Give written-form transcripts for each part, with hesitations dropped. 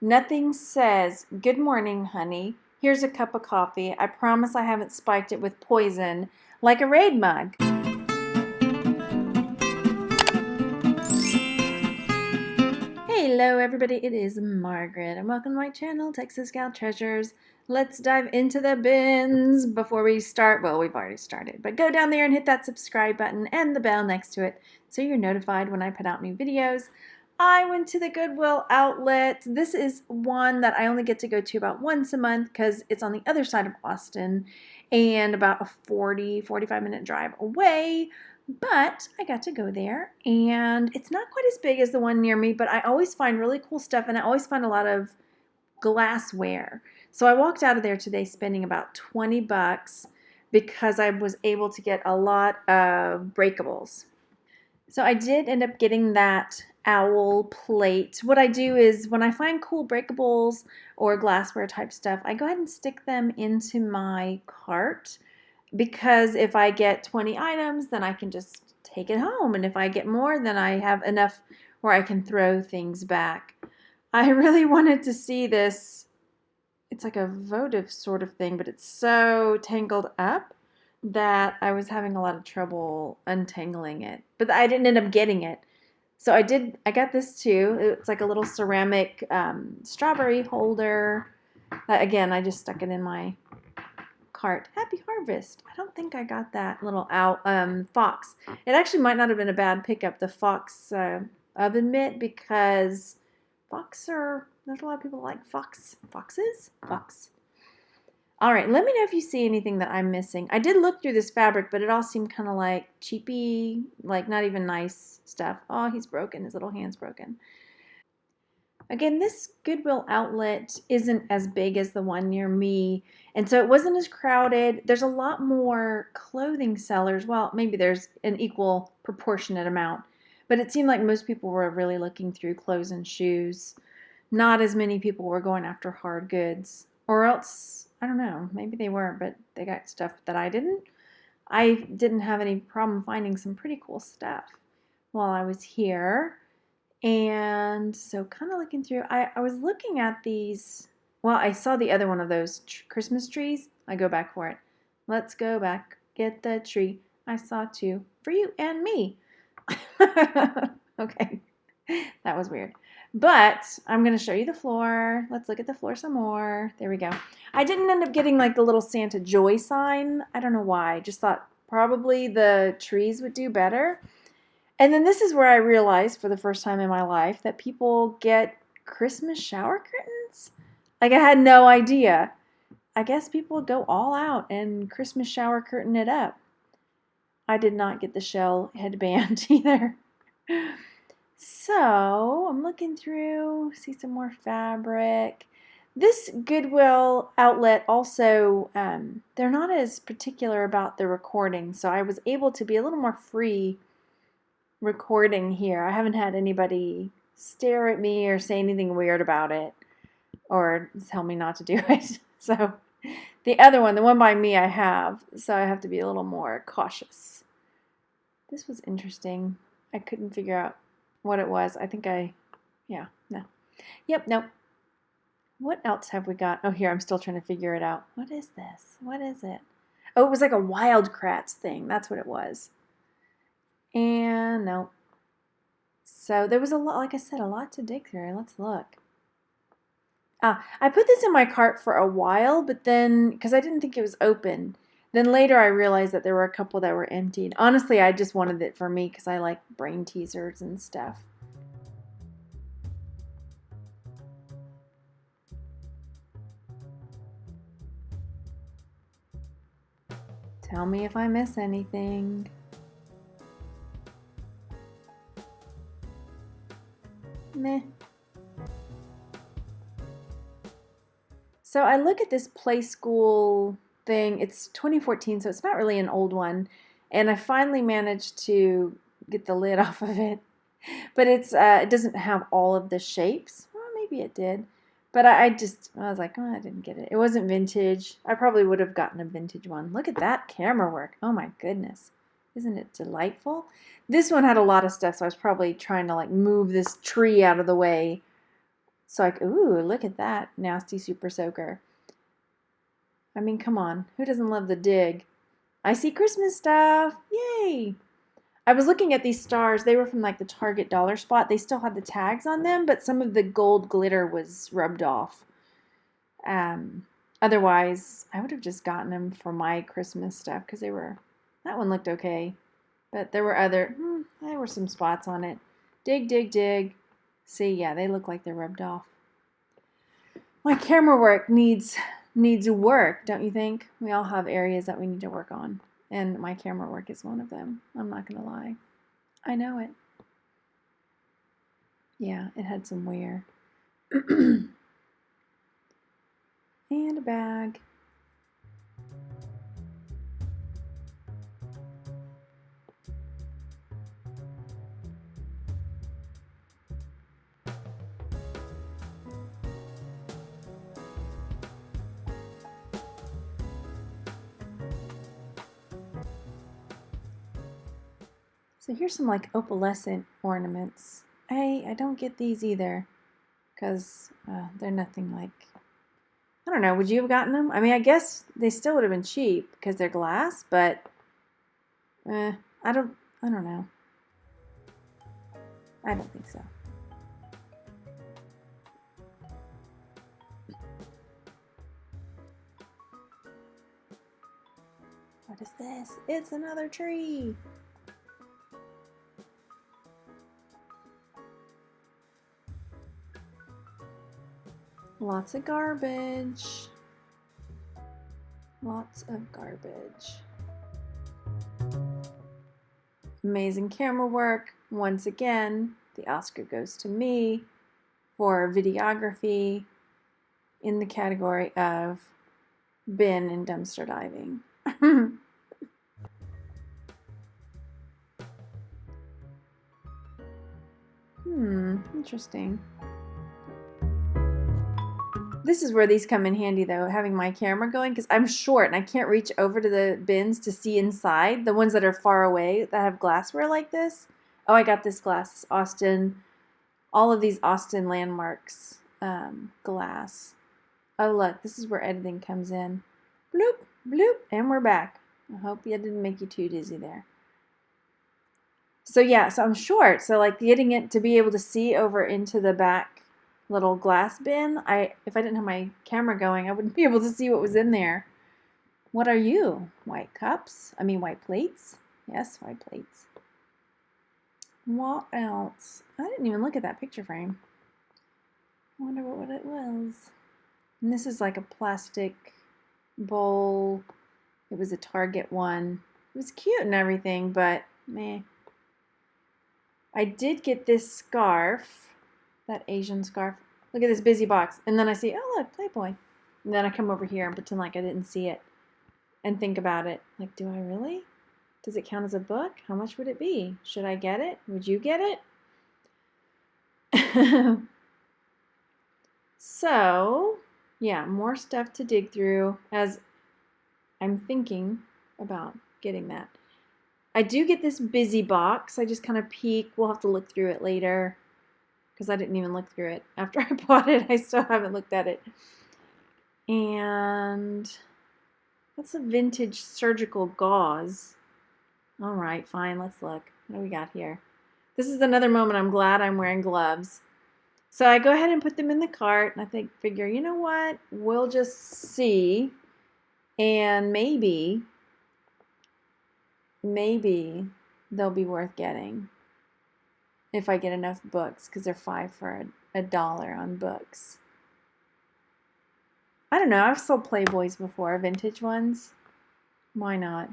Nothing says, "Good morning, honey. Here's a cup of coffee. I promise I haven't spiked it with poison," like a Raid mug. Hello everybody, it is Margaret and welcome to my channel, Texas Gal Treasures. Let's dive into the bins before we start. Well, we've already started, but go down there and hit that subscribe button and the bell next to it so you're notified when I put out new videos. I went to the Goodwill Outlet. This is one that I only get to go to about once a month because it's on the other side of Austin and about a 45 minute drive away. But I got to go there, and it's not quite as big as the one near me, but I always find really cool stuff, and I always find a lot of glassware. So I walked out of there today spending about 20 bucks because I was able to get a lot of breakables. So I did end up getting that owl plate. What I do is when I find cool breakables or glassware type stuff, I go ahead and stick them into my cart because if I get 20 items, then I can just take it home. And if I get more, then I have enough where I can throw things back. I really wanted to see this. It's like a votive sort of thing, but it's so tangled up that I was having a lot of trouble untangling it. But I didn't end up getting it. So I got this too. It's like a little ceramic strawberry holder. Again, I just stuck it in my cart. Happy Harvest. I don't think I got that little fox. It actually might not have been a bad pickup, the fox oven mitt, because there's a lot of people that like foxes. All right, let me know if you see anything that I'm missing. I did look through this fabric, but it all seemed kind of like cheapy, like not even nice stuff. Oh, he's broken. His little hand's broken. Again, this Goodwill outlet isn't as big as the one near me, and so it wasn't as crowded. There's a lot more clothing sellers. Well, maybe there's an equal proportionate amount, but it seemed like most people were really looking through clothes and shoes. Not as many people were going after hard goods, or else, I don't know, maybe they were, but they got stuff that I didn't. I didn't have any problem finding some pretty cool stuff while I was here. And so kind of looking through, I was looking at these. Well, I saw the other one of those Christmas trees. I go back for it. Let's go back, get the tree. I saw two for you and me. Okay, that was weird. But I'm going to show you the floor. Let's look at the floor some more. There we go. I didn't end up getting like the little Santa Joy sign. I don't know why. I just thought probably the trees would do better. And then this is where I realized for the first time in my life that people get Christmas shower curtains. Like, I had no idea. I guess people go all out and Christmas shower curtain it up. I did not get the shell headband either. So I'm looking through, see some more fabric. This Goodwill outlet also, they're not as particular about the recording, so I was able to be a little more free recording here. I haven't had anybody stare at me or say anything weird about it or tell me not to do it. So the other one, the one by me, I have, so I have to be a little more cautious. This was interesting. I couldn't figure out what it was. I think no. What else have we got? Oh, here, I'm still trying to figure it out. What is this? What is it? Oh, it was like a Wild Kratts thing. That's what it was. And no. So there was a lot, like I said, a lot to dig through. Let's look. I put this in my cart for a while, but then, because I didn't think it was open, then later I realized that there were a couple that were emptied. Honestly, I just wanted it for me because I like brain teasers and stuff. Tell me if I miss anything. Meh. So I look at this play school thing. It's 2014, so it's not really an old one. And I finally managed to get the lid off of it. But it doesn't have all of the shapes. Well, maybe it did. But I was like, oh, I didn't get it. It wasn't vintage. I probably would have gotten a vintage one. Look at that camera work. Oh my goodness. Isn't it delightful? This one had a lot of stuff, so I was probably trying to like move this tree out of the way So ooh, look at that nasty super soaker. I mean, come on. Who doesn't love the dig? I see Christmas stuff. Yay! I was looking at these stars. They were from like the Target dollar spot. They still had the tags on them, but some of the gold glitter was rubbed off. Otherwise, I would have just gotten them for my Christmas stuff because that one looked okay. But there were some spots on it. Dig, dig, dig. See, yeah, they look like they're rubbed off. My camera work needs work, don't you think? We all have areas that we need to work on. And my camera work is one of them. I'm not going to lie. I know it. Yeah, it had some wear. And a bag. So here's some like opalescent ornaments. I don't get these either because they're nothing like, I don't know, would you have gotten them? I mean, I guess they still would have been cheap because they're glass, but I don't know. I don't think so. What is this? It's another tree. Lots of garbage. Lots of garbage. Amazing camera work. Once again, the Oscar goes to me for videography in the category of bin and dumpster diving. Interesting. This is where these come in handy though, having my camera going, because I'm short and I can't reach over to the bins to see inside, the ones that are far away that have glassware like this. Oh, I got this glass, Austin, all of these Austin landmarks glass. Oh look, this is where editing comes in. Bloop, bloop, and we're back. I hope I didn't make you too dizzy there. So yeah, so I'm short, so like getting it to be able to see over into the back little glass bin, if I didn't have my camera going, I wouldn't be able to see what was in there. What are you? White cups? I mean white plates? Yes, white plates. What else? I didn't even look at that picture frame. I wonder what it was. And this is like a plastic bowl. It was a Target one. It was cute and everything, but meh. I did get this scarf, that Asian scarf. Look at this busy box. And then I see, oh look, Playboy. And then I come over here and pretend like I didn't see it and think about it. Like, do I really? Does it count as a book? How much would it be? Should I get it? Would you get it? So, yeah, more stuff to dig through as I'm thinking about getting that. I do get this busy box. I just kind of peek. We'll have to look through it later because I didn't even look through it. After I bought it, I still haven't looked at it. And that's a vintage surgical gauze. All right, fine, let's look. What do we got here? This is another moment I'm glad I'm wearing gloves. So I go ahead and put them in the cart, and I figure, you know what? We'll just see, and maybe they'll be worth getting if I get enough books, because they're $5 for $1 on books. I don't know. I've sold Playboys before, vintage ones. Why not?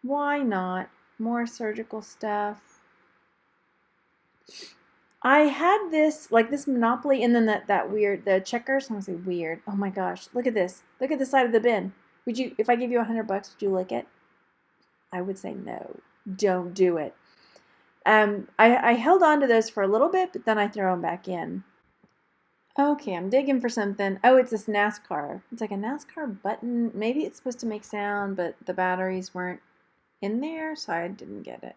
Why not? More surgical stuff. I had this, like this Monopoly, and then that weird, the checkers. I want to say weird. Oh my gosh. Look at this. Look at the side of the bin. Would you, if I gave you $100, would you lick it? I would say no. Don't do it. I held on to those for a little bit, but then I throw them back in. Okay, I'm digging for something. Oh, it's this NASCAR. It's like a NASCAR button. Maybe it's supposed to make sound, but the batteries weren't in there, so I didn't get it.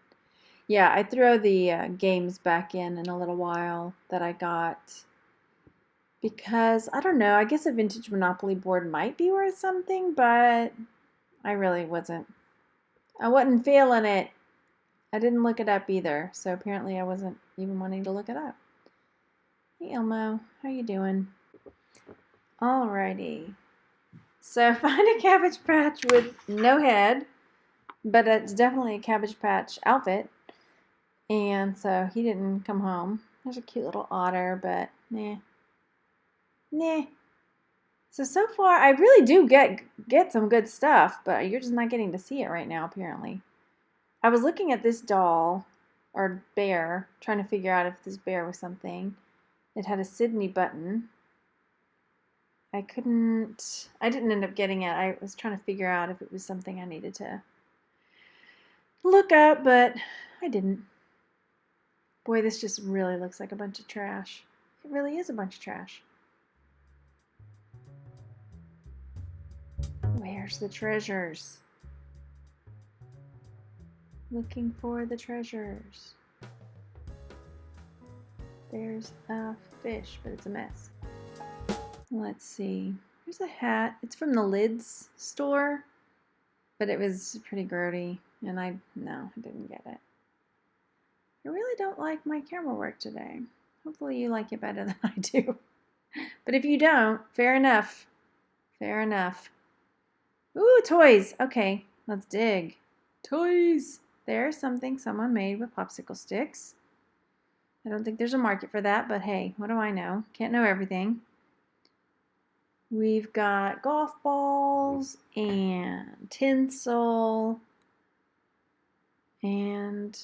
Yeah, I throw the games back in a little while that I got. because I don't know, I guess a vintage Monopoly board might be worth something, but I really wasn't feeling it. I didn't look it up either, so apparently I wasn't even wanting to look it up. Hey Elmo, how you doing? Alrighty. So find a Cabbage Patch with no head, but it's definitely a Cabbage Patch outfit. And so he didn't come home. There's a cute little otter, but nah. Nah. So far I really do get some good stuff, but you're just not getting to see it right now apparently. I was looking at this doll or bear, trying to figure out if this bear was something. It had a Sydney button. I didn't end up getting it. I was trying to figure out if it was something I needed to look up, but I didn't. Boy, this just really looks like a bunch of trash. It really is a bunch of trash. Where's the treasures? Looking for the treasures. There's a fish, but it's a mess. Let's see. Here's a hat. It's from the Lids store, but it was pretty grody, and I didn't get it. I really don't like my camera work today. Hopefully you like it better than I do. But if you don't, fair enough. Fair enough. Ooh, toys. Okay, let's dig. Toys. There's something someone made with popsicle sticks. I don't think there's a market for that, but hey, what do I know? Can't know everything. We've got golf balls and tinsel and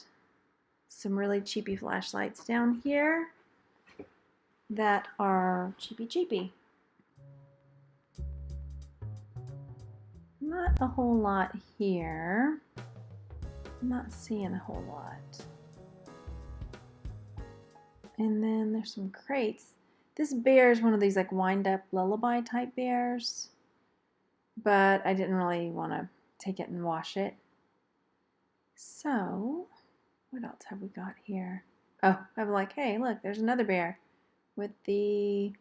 some really cheapy flashlights down here that are cheapy. Not a whole lot here. I'm not seeing a whole lot. And then there's some crates. This bear is one of these like wind up lullaby type bears, but I didn't really want to take it and wash it. So what else have we got here? Oh, I'm like, hey, look, there's another bear with the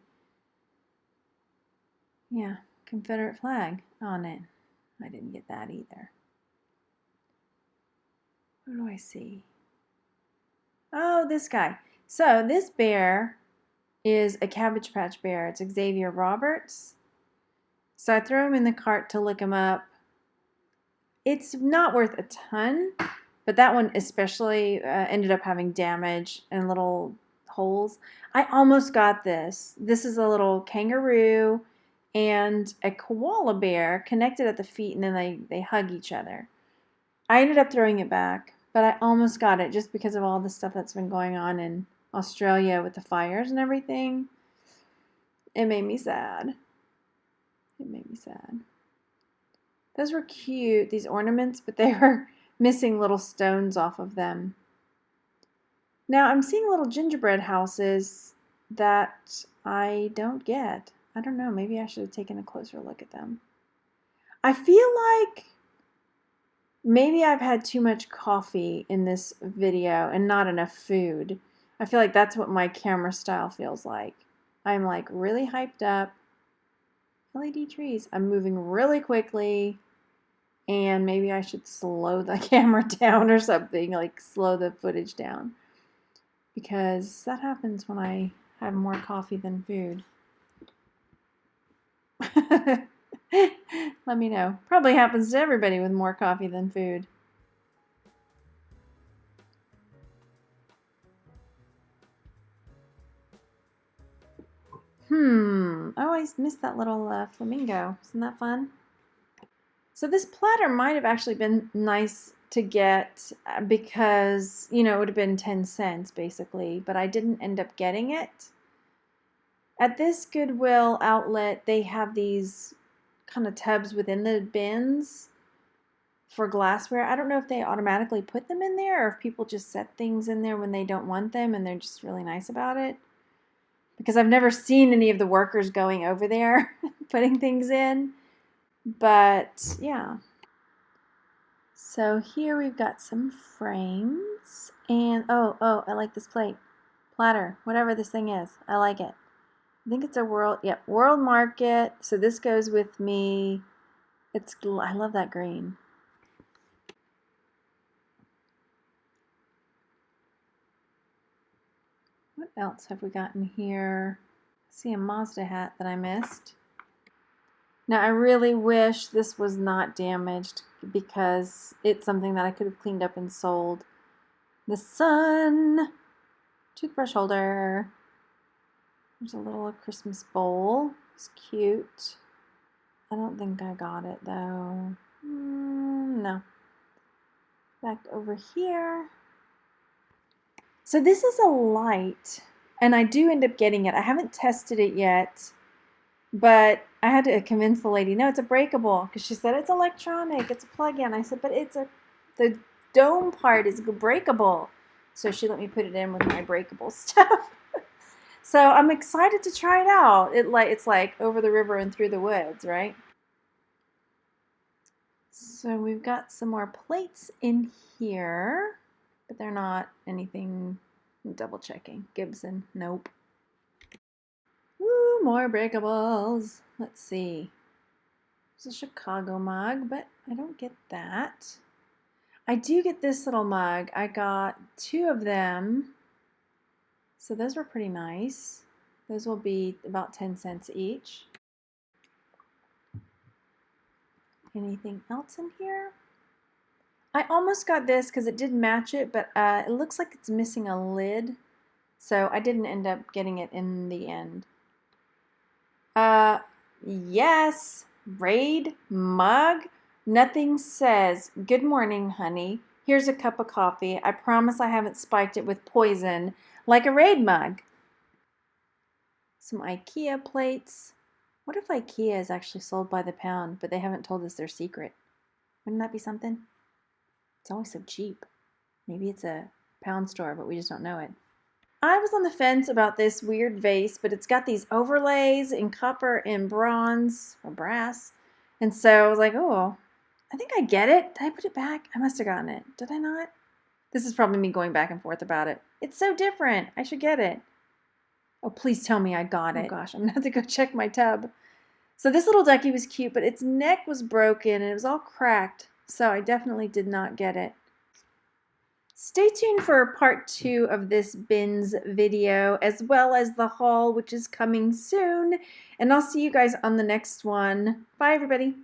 Confederate flag on it. I didn't get that either. What do I see? Oh, this guy. So this bear is a Cabbage Patch bear. It's Xavier Roberts. So I threw him in the cart to look him up. It's not worth a ton, but that one especially ended up having damage and little holes. I almost got this. This is a little kangaroo and a koala bear connected at the feet, and then they hug each other. I ended up throwing it back, but I almost got it just because of all the stuff that's been going on in Australia with the fires and everything. It made me sad. It made me sad. Those were cute, these ornaments, but they were missing little stones off of them. Now I'm seeing little gingerbread houses that I don't get. I don't know, maybe I should have taken a closer look at them. I feel like maybe I've had too much coffee in this video and not enough food. I feel like that's what my camera style feels like. I'm like really hyped up. LED trees. I'm moving really quickly, and maybe I should slow the camera down or something, like slow the footage down, because that happens when I have more coffee than food. Let me know. Probably happens to everybody with more coffee than food. Oh, I missed that little flamingo. Isn't that fun? So this platter might have actually been nice to get because, it would have been 10 cents basically, but I didn't end up getting it. At this Goodwill outlet, they have these kind of tubs within the bins for glassware. I don't know if they automatically put them in there or if people just set things in there when they don't want them and they're just really nice about it. Because I've never seen any of the workers going over there putting things in. But yeah. So here we've got some frames. And oh, I like this platter. Whatever this thing is. I like it. I think it's a World Market. So this goes with me. I love that green. What else have we gotten here? I see a Mazda hat that I missed. Now I really wish this was not damaged because it's something that I could have cleaned up and sold. The sun, toothbrush holder. There's a little Christmas bowl. It's cute. I don't think I got it though. No. Back over here. So this is a light, and I do end up getting it. I haven't tested it yet, but I had to convince the lady, no, it's a breakable, because she said it's electronic, it's a plug-in. I said, but the dome part is breakable. So she let me put it in with my breakable stuff. So I'm excited to try it out. It's like over the river and through the woods, right? So we've got some more plates in here, but they're not anything. I'm double checking. Gibson, nope. Woo, more breakables. Let's see. It's a Chicago mug, but I don't get that. I do get this little mug. I got 2 of them. So those were pretty nice. Those will be about 10 cents each. Anything else in here? I almost got this because it did match it, but it looks like it's missing a lid. So I didn't end up getting it in the end. Yes, Raid mug. Nothing says, good morning, honey. Here's a cup of coffee. I promise I haven't spiked it with poison like a Raid mug. Some IKEA plates. What if IKEA is actually sold by the pound, but they haven't told us their secret? Wouldn't that be something? It's always so cheap. Maybe it's a pound store, but we just don't know it. I was on the fence about this weird vase, but it's got these overlays in copper and bronze or brass. And so I was like, oh, I think I get it. Did I put it back? I must have gotten it. Did I not? This is probably me going back and forth about it. It's so different. I should get it. Oh, please tell me I got it. Oh gosh, I'm gonna have to go check my tub. So this little ducky was cute, but its neck was broken and it was all cracked. So I definitely did not get it. Stay tuned for part 2 of this bins video, as well as the haul, which is coming soon. And I'll see you guys on the next one. Bye, everybody.